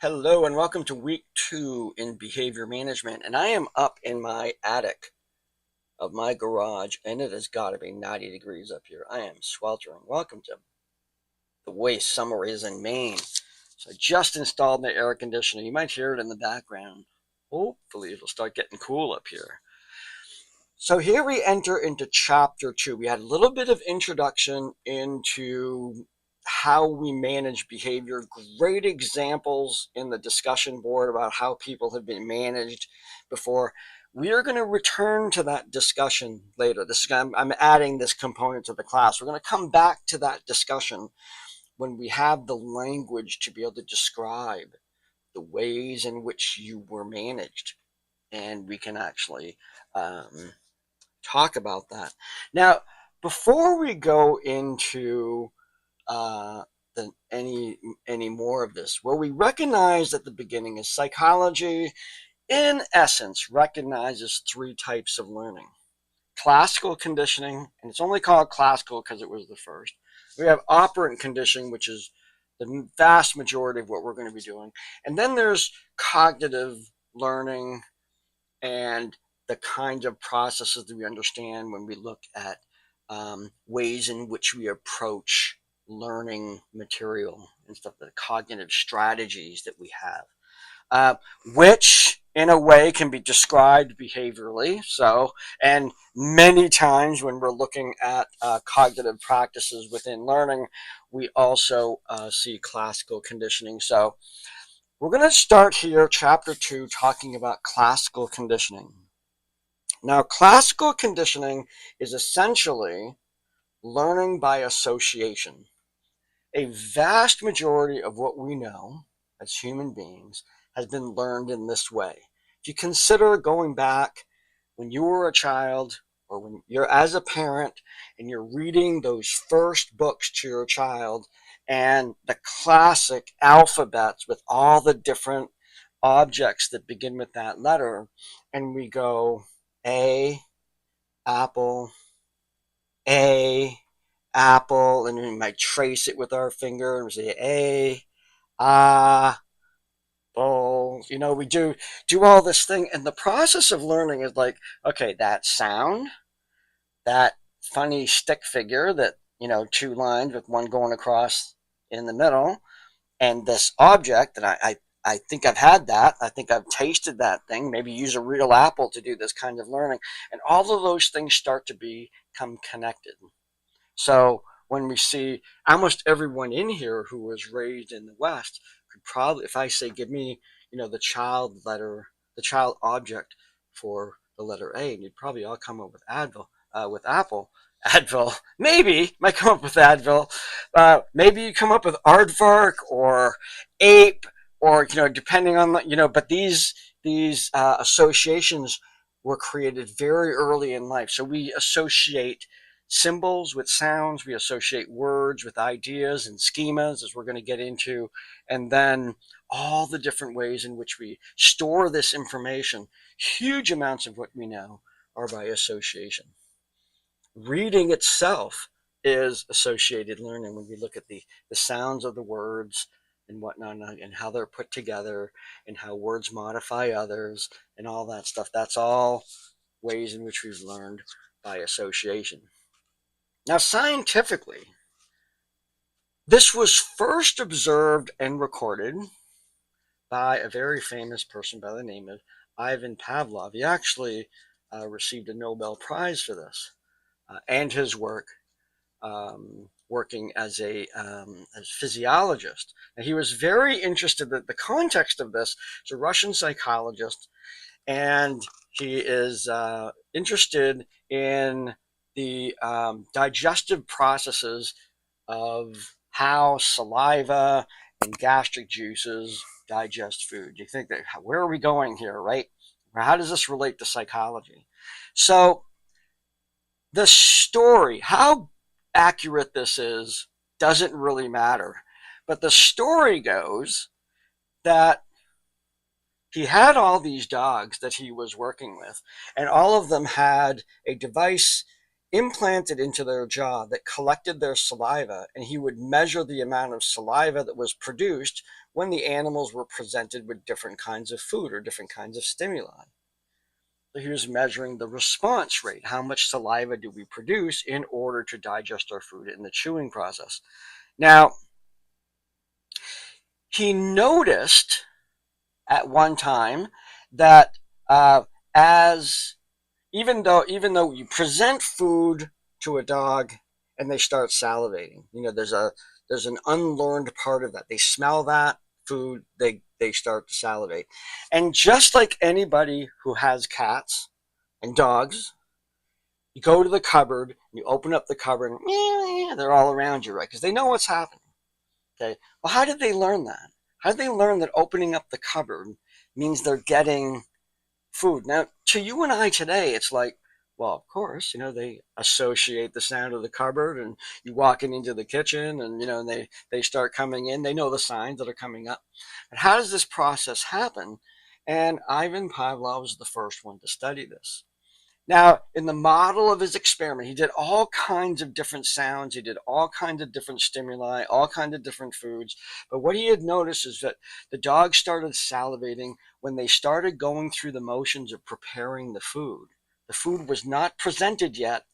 Hello and welcome to week 2 in behavior management. And I am up in my attic of my garage, and it has got to be 90 degrees up here. I am sweltering. Welcome to the way summer is in Maine. So I just installed the air conditioner. You might hear it in the background. Hopefully it'll start getting cool up here. So here we enter into chapter 2. We had a little bit of introduction into how we manage behavior, great examples in the discussion board about how people have been managed before. We are going to return to that discussion later. I'm adding this component to the class. We're going to come back to that discussion when we have the language to be able to describe the ways in which you were managed. And we can actually talk about that. Now, before we go into any more of this, what we recognize at the beginning is psychology, in essence, recognizes 3 types of learning. Classical conditioning, and it's only called classical because it was the first. We have operant conditioning, which is the vast majority of what we're going to be doing. And then there's cognitive learning and the kinds of processes that we understand when we look at ways in which we approach learning material and stuff, the cognitive strategies that we have, which in a way can be described behaviorally. So, and many times when we're looking at cognitive practices within learning, we also see classical conditioning. So we're going to start here, chapter 2, talking about classical conditioning. Now, classical conditioning is essentially learning by association. A vast majority of what we know as human beings has been learned in this way. If you consider going back when you were a child or when you're as a parent and you're reading those first books to your child and the classic alphabets with all the different objects that begin with that letter, and we go A, apple, A, apple, and we might trace it with our finger and we say A, ah, bowl. We do all this thing, and the process of learning is like, okay, that sound, that funny stick figure that 2 lines with one going across in the middle, and this object that I think I've had that. I think I've tasted that thing. Maybe use a real apple to do this kind of learning. And all of those things start to become connected. So when we see almost everyone in here who was raised in the West could probably, if I say, give me, the child letter, the child object for the letter A, and you'd probably all come up with with apple. Advil, maybe might come up with Advil. Maybe you come up with aardvark or ape, or depending on the, But these associations were created very early in life, so we associate symbols with sounds, we associate words with ideas and schemas, as we're going to get into, and then all the different ways in which we store this information. Huge amounts of what we know are by association. Reading itself is associated learning when we look at the sounds of the words and whatnot, and how they're put together and how words modify others and all that stuff. That's all ways in which we've learned by association. Now, scientifically, this was first observed and recorded by a very famous person by the name of Ivan Pavlov. He actually received a Nobel Prize for this, and his work working as a physiologist. And he was very interested in the context of this. He's a Russian psychologist, and he is interested in the digestive processes of how saliva and gastric juices digest food. You think that, where are we going here, right? How does this relate to psychology? So the story, how accurate this is, doesn't really matter. But the story goes that he had all these dogs that he was working with, and all of them had a device implanted into their jaw that collected their saliva, and he would measure the amount of saliva that was produced when the animals were presented with different kinds of food or different kinds of stimuli. So he was measuring the response rate. How much saliva do we produce in order to digest our food in the chewing process? Now, he noticed at one time that as even though you present food to a dog and they start salivating, there's an unlearned part of that. They smell that food, they start to salivate. And just like anybody who has cats and dogs, you go to the cupboard, you open up the cupboard, and they're all around you, right? Because they know what's happening. Okay. Well, how did they learn that? How did they learn that opening up the cupboard means they're getting food? Now, to you and I today, it's like, well, of course, they associate the sound of the cupboard, and you walking into the kitchen, and they start coming in. They know the signs that are coming up. But how does this process happen? And Ivan Pavlov was the first one to study this. Now, in the model of his experiment, he did all kinds of different sounds. He did all kinds of different stimuli, all kinds of different foods. But what he had noticed is that the dogs started salivating when they started going through the motions of preparing the food. The food was not presented yet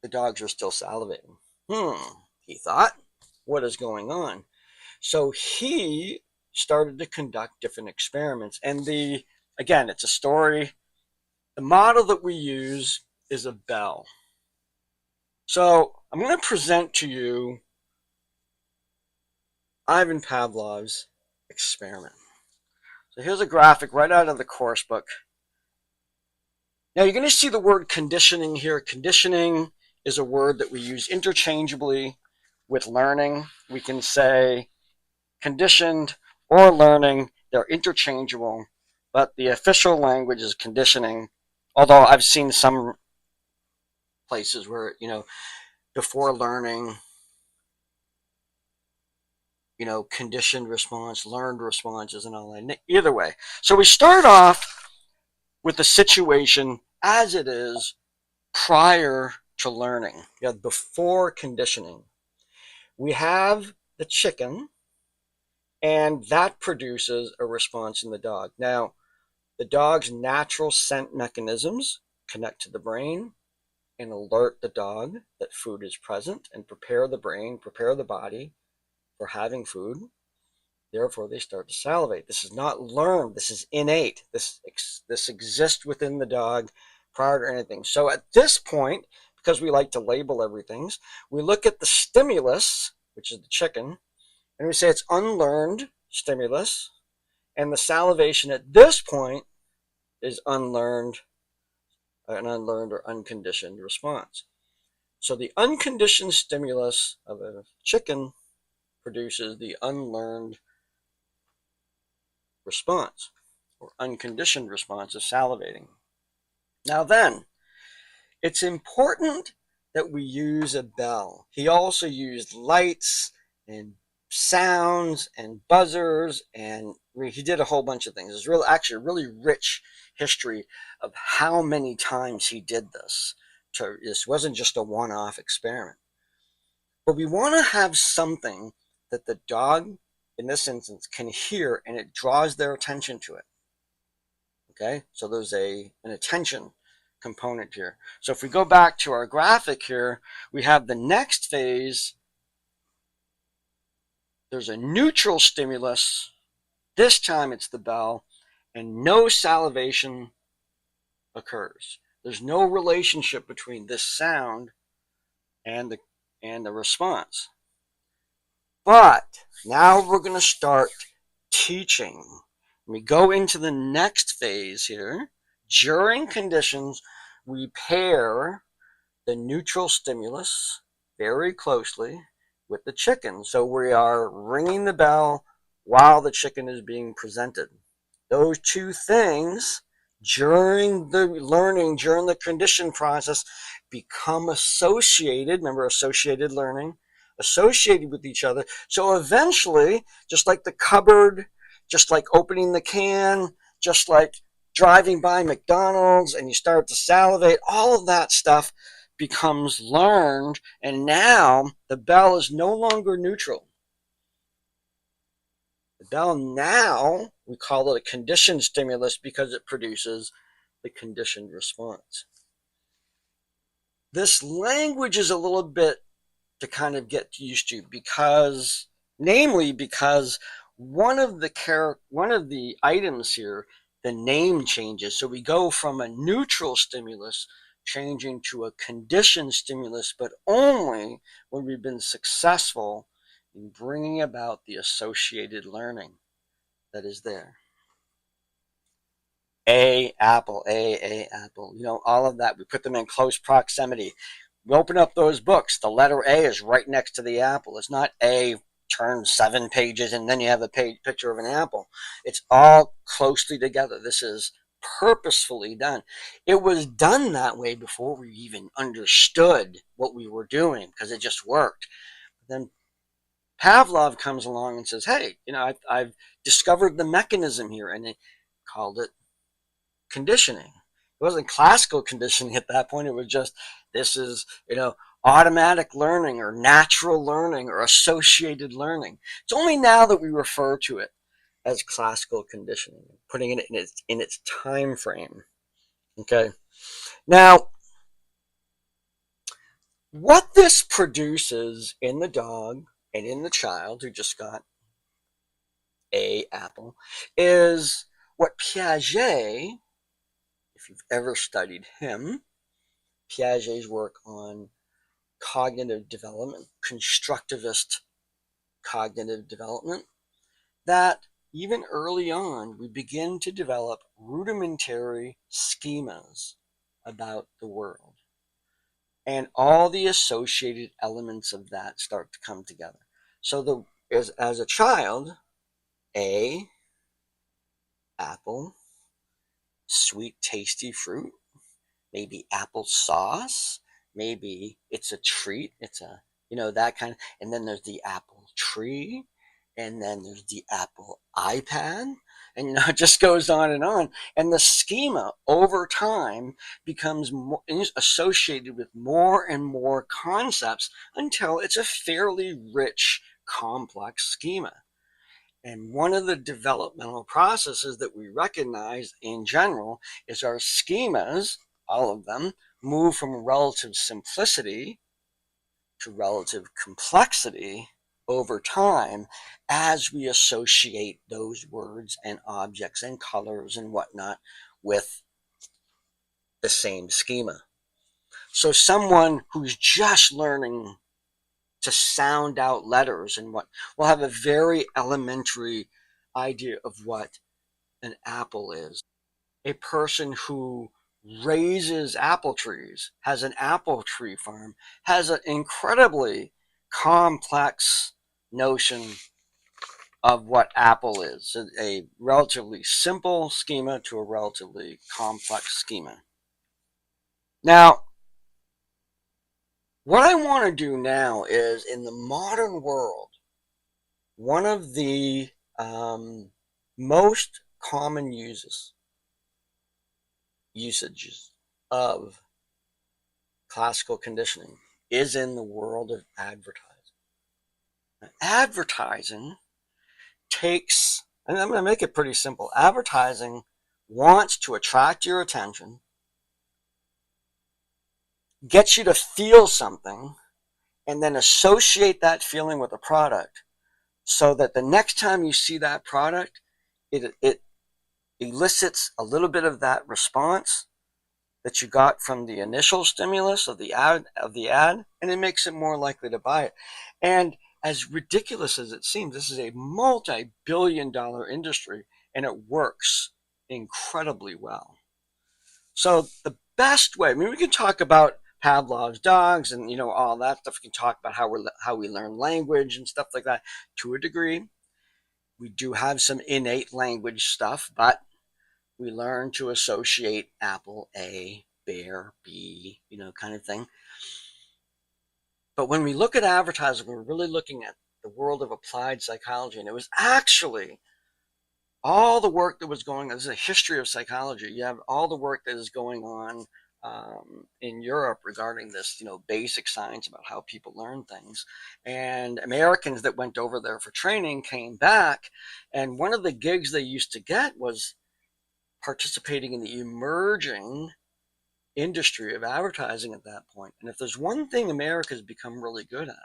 the dogs were still salivating. He thought, what is going on? So he started to conduct different experiments. And again, it's a story. The model that we use is a bell. So I'm going to present to you Ivan Pavlov's experiment. So here's a graphic right out of the course book. Now you're going to see the word conditioning here. Conditioning is a word that we use interchangeably with learning. We can say conditioned or learning. They're interchangeable, but the official language is conditioning. Although I've seen some places where, before learning, conditioned response, learned responses, and all that. Either way. So we start off with the situation as it is prior to learning, before conditioning. We have the chicken, and that produces a response in the dog. Now, the dog's natural scent mechanisms connect to the brain and alert the dog that food is present and prepare the brain, prepare the body for having food. Therefore, they start to salivate. This is not learned. This is innate. This exists within the dog prior to anything. So at this point, because we like to label everything, we look at the stimulus, which is the chicken, and we say it's unlearned stimulus, and the salivation at this point is an unlearned or unconditioned response. So the unconditioned stimulus of a chicken produces the unlearned response, or unconditioned response of salivating. Now then, it's important that we use a bell. He also used lights and sounds and buzzers, and he did a whole bunch of things. There's actually a really rich history of how many times he did this. This wasn't just a one-off experiment. But we want to have something that the dog, in this instance, can hear, and it draws their attention to it. Okay, so there's an attention component here. So if we go back to our graphic here, we have the next phase. There's a neutral stimulus. This time it's the bell, and no salivation occurs. There's no relationship between this sound and the response. But now we're going to start teaching. We go into the next phase here. During conditions, we pair the neutral stimulus very closely with the chicken. So we are ringing the bell while the chicken is being presented. Those two things during the learning, during the condition process, become associated. Remember, associated learning, associated with each other. So eventually, just like the cupboard, just like opening the can, just like driving by McDonald's and you start to salivate, all of that stuff becomes learned, and now the bell is no longer neutral. The bell now, we call it a conditioned stimulus because it produces the conditioned response. This language is a little bit to kind of get used to because one of the items here, the name changes. So we go from a neutral stimulus changing to a conditioned stimulus, but only when we've been successful in bringing about the associated learning that is there. Apple, apple. All of that. We put them in close proximity. We open up those books. The letter A is right next to the apple. It's not A, turn 7 pages, and then you have a picture of an apple. It's all closely together. This is purposefully done. It was done that way before we even understood what we were doing because it just worked. Then Pavlov comes along and says, hey, I've discovered the mechanism here, and they called it conditioning. It wasn't classical conditioning at that point. It was just, this is, automatic learning or natural learning or associated learning. It's only now that we refer to it as classical conditioning, putting it in its time frame. Okay. Now, what this produces in the dog and in the child who just got a apple is what Piaget, if you've ever studied him, Piaget's work on cognitive development, constructivist cognitive development, that even early on we begin to develop rudimentary schemas about the world. And all the associated elements of that start to come together. So as a child, apple, sweet, tasty fruit, maybe applesauce, maybe it's a treat, it's a, that kind of, and then there's the apple tree, and then there's the Apple iPad, and it just goes on. And the schema over time becomes more associated with more and more concepts until it's a fairly rich, complex schema. And one of the developmental processes that we recognize in general is our schemas, all of them, move from relative simplicity to relative complexity over time as we associate those words and objects and colors and whatnot with the same schema. So someone who's just learning to sound out letters and what will have a very elementary idea of what an apple is. A person who raises apple trees, has an apple tree farm, has an incredibly complex notion of what apple is. A relatively simple schema to a relatively complex schema. Now, what I want to do now is, in the modern world, one of the most common usages of classical conditioning is in the world of advertising. Now, advertising takes, and I'm going to make it pretty simple, advertising wants to attract your attention, get you to feel something, and then associate that feeling with a product so that the next time you see that product, it elicits a little bit of that response that you got from the initial stimulus of the ad, and it makes it more likely to buy it. And as ridiculous as it seems, this is a multi-billion-dollar industry, and it works incredibly well. So the best way, we can talk about Pavlov's dogs and all that stuff. We can talk about how we learn language and stuff like that to a degree. We do have some innate language stuff, but we learn to associate apple A, bear B, kind of thing. But when we look at advertising, we're really looking at the world of applied psychology, and it was actually all the work that was going on. This is a history of psychology. You have all the work that is going on in Europe regarding this, basic science about how people learn things. And Americans that went over there for training came back, and one of the gigs they used to get was participating in the emerging industry of advertising at that point. And if there's one thing America's become really good at,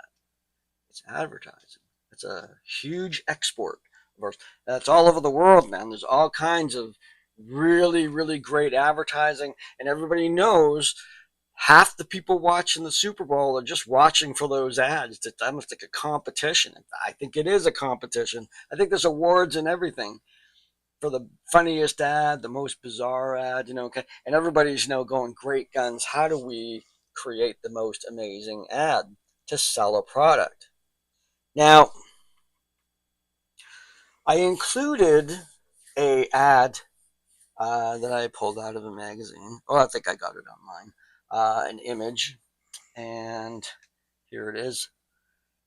it's advertising. It's a huge export of ours. That's all over the world, man. There's all kinds of really, really great advertising, and everybody knows half the people watching the Super Bowl are just watching for those ads. It's almost like a competition. I think it is a competition. I think there's awards and everything for the funniest ad, the most bizarre ad, okay? And everybody's, going great guns. How do we create the most amazing ad to sell a product? Now, I included a ad that I pulled out of a magazine. Oh, I think I got it online. An image, and here it is.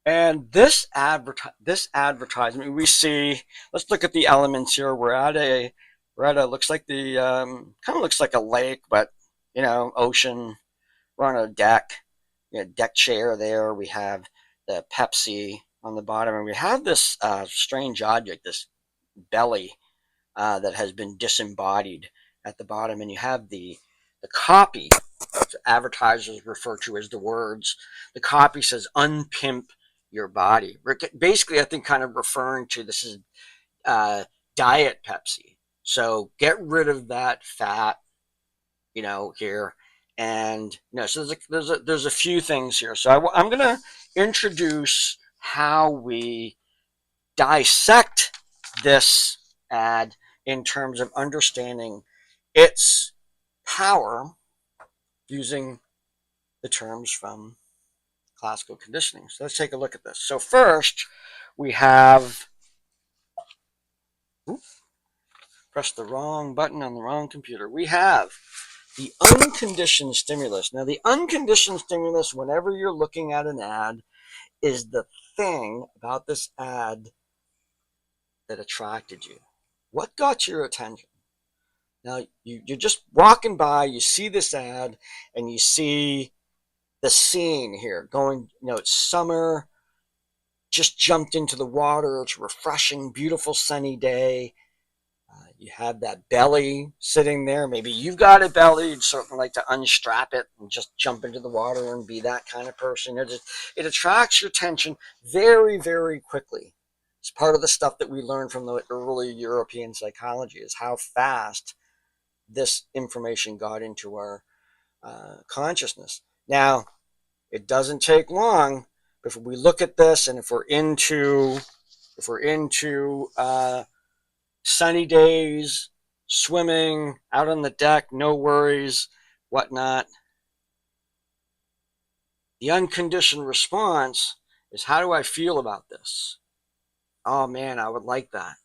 And this advertisement we see. Let's look at the elements here. We're at a looks like the kind of looks like a lake, but ocean. We're on a deck, deck chair there. We have the Pepsi on the bottom, and we have this strange object, this belly that has been disembodied at the bottom, and you have the copy. Advertisers refer to as the words. The copy says "unpimp your body." Basically, I think kind of referring to this is diet Pepsi. So get rid of that fat, here. And so there's a few things here. So I'm going to introduce how we dissect this ad in terms of understanding its power using the terms from classical conditioning. So let's take a look at this. So first, we have, press the wrong button on the wrong computer. We have the unconditioned stimulus. Now, the unconditioned stimulus, whenever you're looking at an ad, is the thing about this ad that attracted you. What got your attention? Now, you're just walking by, you see this ad, and you see the scene here going, it's summer, just jumped into the water, it's a refreshing, beautiful, sunny day. You have that belly sitting there. Maybe you've got a belly. You'd certainly like to unstrap it and just jump into the water and be that kind of person. It attracts your attention very, very quickly. It's part of the stuff that we learned from the early European psychology is how fast this information got into our consciousness. Now, it doesn't take long before we look at this, and if we're into sunny days, swimming, out on the deck, no worries, whatnot. The unconditioned response is, how do I feel about this? Oh man, I would like that.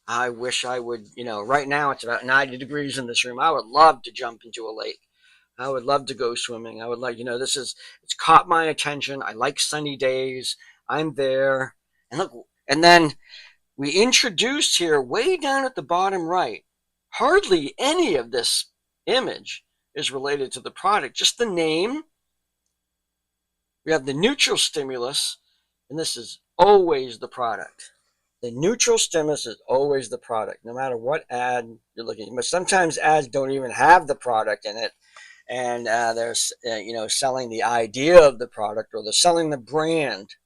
I wish I would, right now it's about 90 degrees in this room. I would love to jump into a lake. I would love to go swimming. I would like, it's caught my attention. I like sunny days. I'm there. And look, and then we introduced here way down at the bottom right, hardly any of this image is related to the product, just the name. We have the neutral stimulus, and this is always the product. The neutral stimulus is always the product, no matter what ad you're looking at. But sometimes ads don't even have the product in it, and they're selling the idea of the product, or they're selling the brand.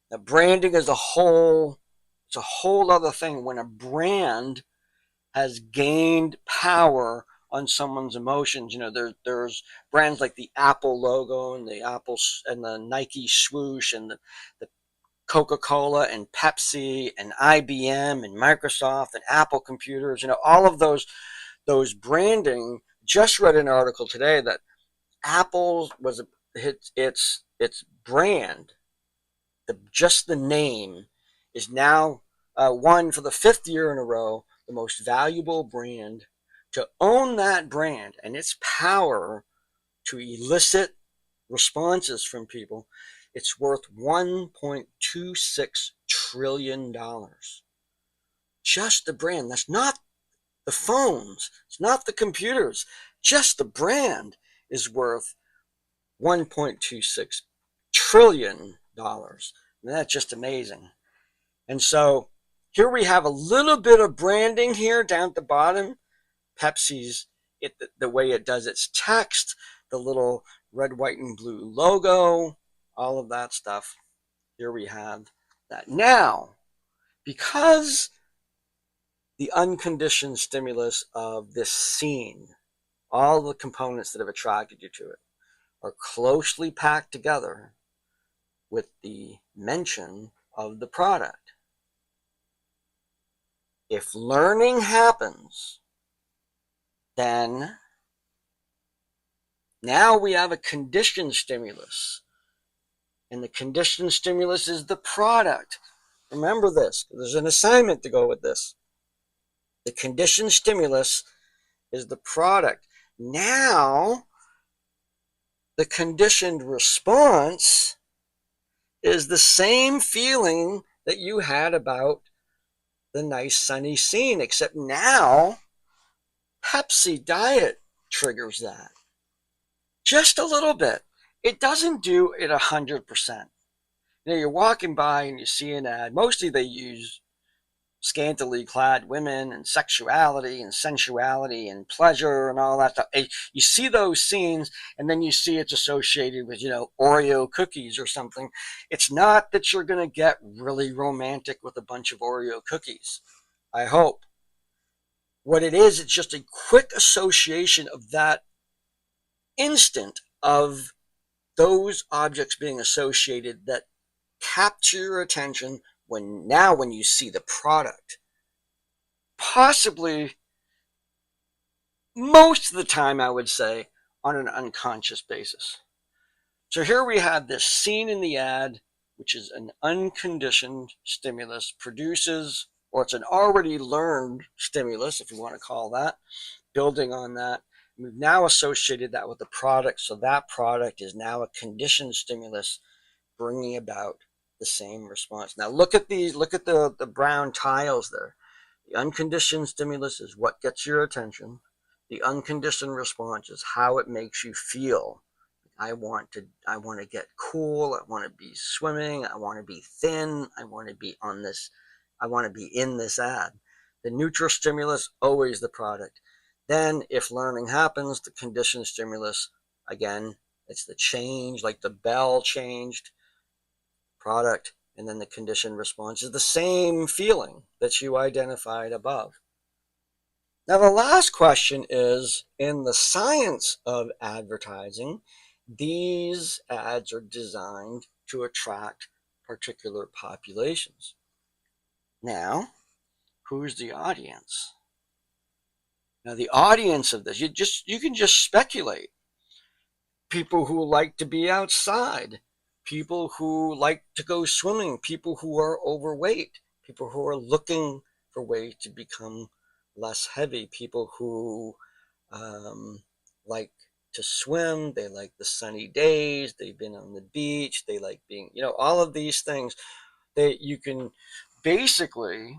The branding is it's a whole other thing. When a brand has gained power on someone's emotions, there's brands like the Apple logo and the Apple and the Nike swoosh and the Coca-Cola and Pepsi and IBM and Microsoft and Apple computers, all of those branding. Just read an article today that Apple was its brand, just the name, is now won for the 5th year in a row the most valuable brand. To own that brand and its power to elicit responses from people, it's worth $1.26 trillion. just the brand. That's not the phones. It's not the computers. Just the brand is worth $1.26 trillion. And that's just amazing. And so here we have a little bit of branding here down at the bottom. Pepsi's, the way it does its text, the little red, white, and blue logo, all of that stuff. Here we have that. Now, because the unconditioned stimulus of this scene, all the components that have attracted you to it, are closely packed together with the mention of the product. If learning happens, then now we have a conditioned stimulus. And the conditioned stimulus is the product. Remember this. There's an assignment to go with this. The conditioned stimulus is the product. Now, the conditioned response is the same feeling that you had about the nice sunny scene, except now Pepsi Diet triggers that. Just a little bit. It doesn't do it 100%. You're walking by and you see an ad. Mostly they use scantily clad women and sexuality and sensuality and pleasure and all that stuff. You see those scenes, and then you see it's associated with, Oreo cookies or something. It's not that you're going to get really romantic with a bunch of Oreo cookies, I hope. What it is, it's just a quick association of that instant of those objects being associated that capture your attention when you see the product. Possibly, most of the time, I would say, on an unconscious basis. So here we have this scene in the ad, which is an unconditioned stimulus, produces, or it's an already learned stimulus, if you want to call that, building on that. We've now associated that with the product, so that product is now a conditioned stimulus, bringing about the same response. Now look at the brown tiles there. The unconditioned stimulus is what gets your attention. The unconditioned response is how it makes you feel. I want to get cool. I want to be swimming. I want to be thin. I want to be in this ad. The neutral stimulus, always the product. Then if learning happens, the conditioned stimulus, again, it's the change, like the bell changed, product, and then the conditioned response is the same feeling that you identified above. Now the last question is, in the science of advertising, these ads are designed to attract particular populations. Now, who's the audience? Now the audience of this, you can just speculate. People who like to be outside, people who like to go swimming, people who are overweight, people who are looking for ways to become less heavy, people who like to swim, they like the sunny days, they've been on the beach, they like being, all of these things that you can basically,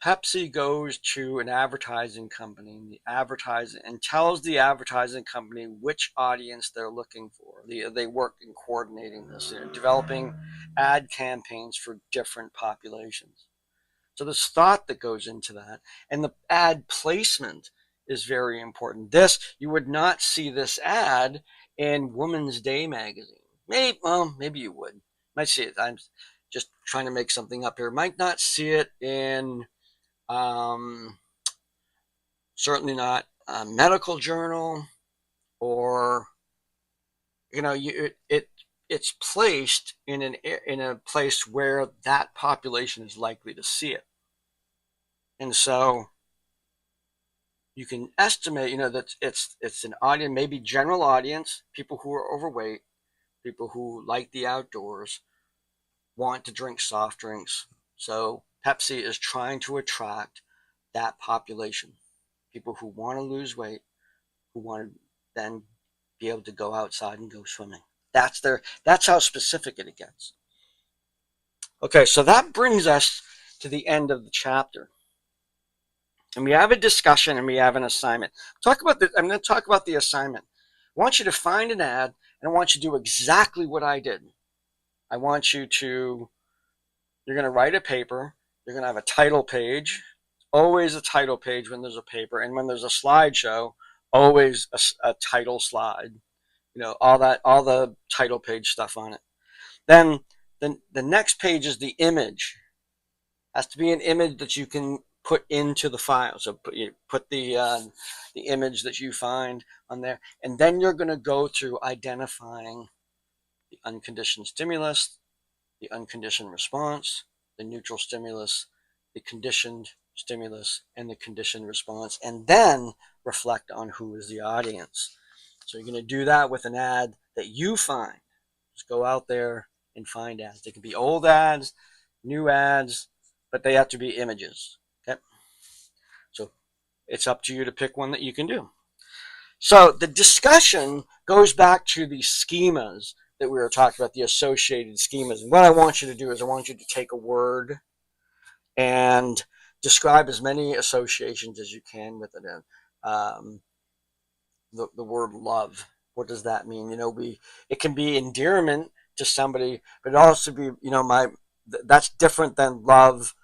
Pepsi goes to an advertising company, and tells the advertising company which audience they're looking for. They work in coordinating this, developing ad campaigns for different populations. So there's thought that goes into that, and the ad placement is very important. You would not see this ad in Women's Day magazine. Maybe you would. Might see it. I'm just trying to make something up here. Might not see it in certainly not a medical journal, or it's placed in a place where that population is likely to see it, and so you can estimate that it's an audience, maybe general audience, people who are overweight, people who like the outdoors, want to drink soft drinks. So Pepsi is trying to attract that population, people who want to lose weight, who want to then be able to go outside and go swimming. That's how specific it gets. Okay, so that brings us to the end of the chapter. And we have a discussion and we have an assignment. I'm going to talk about the assignment. I want you to find an ad and I want you to do exactly what I did. I want you to, you're going to write a paper. You're going to have a title page, always a title page when there's a paper. And when there's a slideshow, always a title slide. All the title page stuff on it. Then the next page is the image. It has to be an image that you can put into the file. So put the image that you find on there, and then you're going to go through identifying the unconditioned stimulus, the unconditioned response, the neutral stimulus, the conditioned stimulus, and the conditioned response, and then reflect on who is the audience. So you're going to do that with an ad that you find. Just go out there and find ads. They can be old ads, new ads, but they have to be images. Okay? So it's up to you to pick one that you can do. So the discussion goes back to the schemas that we were talking about, the associated schemas. And what I want you to do is I want you to take a word and describe as many associations as you can with it. The word love. What does that mean? It can be endearment to somebody, but it also be, that's different than love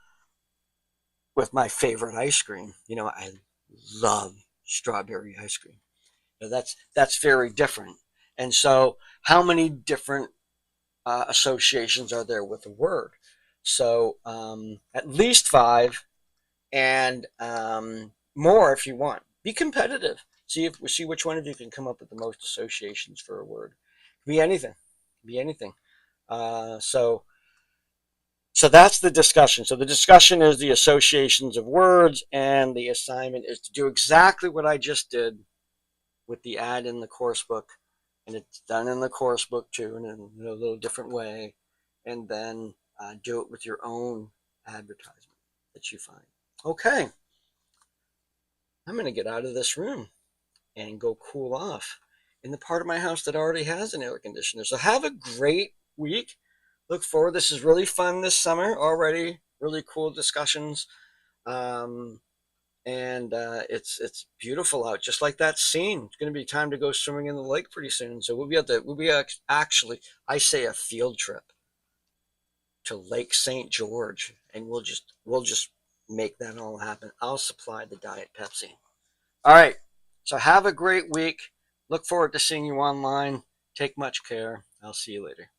with my favorite ice cream. I love strawberry ice cream. That's very different. And so how many different associations are there with a word? So at least 5, and more if you want. Be competitive. See which one of you can come up with the most associations for a word. Be anything. Be anything. So that's the discussion. So the discussion is the associations of words, and the assignment is to do exactly what I just did with the ad in the course book, and it's done in the course book too, in a little different way, and then do it with your own advertisement that you find. Okay, I'm going to get out of this room and go cool off in the part of my house that already has an air conditioner. So have a great week. Look forward. This is really fun this summer already. Really cool discussions. And it's beautiful out, just like that scene. It's going to be time to go swimming in the lake pretty soon. So we'll be actually, I say, a field trip to Lake St. George, and we'll just make that all happen. I'll supply the Diet Pepsi. All right. So have a great week. Look forward to seeing you online. Take much care. I'll see you later.